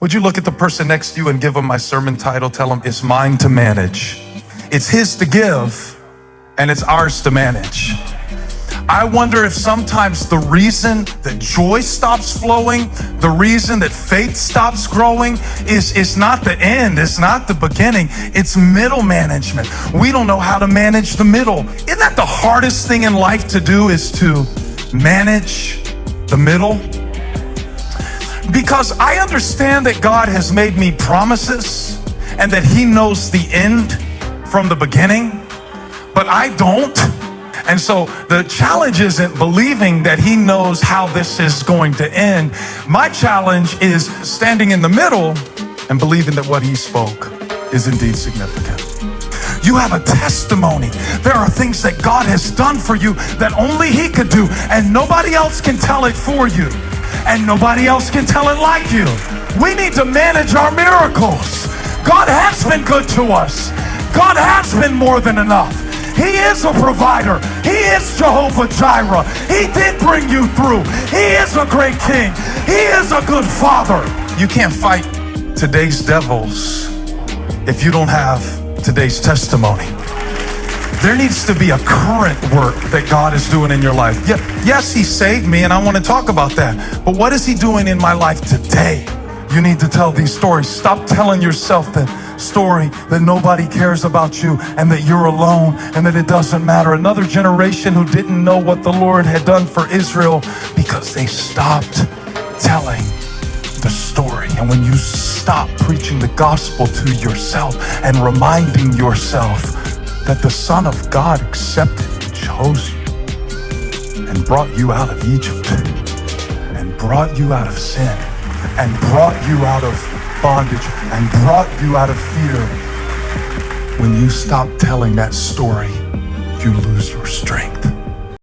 Would you look at the person next to you and give them my sermon title? Tell them it's mine to manage. It's his to give, and it's ours to manage. I wonder if sometimes the reason that joy stops flowing, the reason that faith stops growing is not the end, it's not the beginning, it's middle management. We don't know how to manage the middle. Isn't that the hardest thing in life to do, is to manage the middle? Because I understand that God has made me promises and that he knows the end from the beginning, but I don't. And so the challenge isn't believing that he knows how this is going to end. My challenge is standing in the middle and believing that what he spoke is indeed significant. You have a testimony. There are things that God has done for you that only he could do, and nobody else can tell it for you, and nobody else can tell it like you. We need to manage our miracles. God has been good to us. God has been more than enough. He is a provider. He is Jehovah Jireh. He did bring you through. He is a great king. He is a good father. You can't fight today's devils if you don't have today's testimony. There needs to be a current work that God is doing in your life. Yes, he saved me, and I want to talk about that. But what is he doing in my life today? You need to tell these stories. Stop telling yourself that story that nobody cares about you and that you're alone and that it doesn't matter. Another generation who didn't know what the Lord had done for Israel because they stopped telling the story. And when you stop preaching the gospel to yourself and reminding yourself that the Son of God accepted and chose you and brought you out of Egypt and brought you out of sin and brought you out of bondage and brought you out of fear. When you stop telling that story, you lose your strength.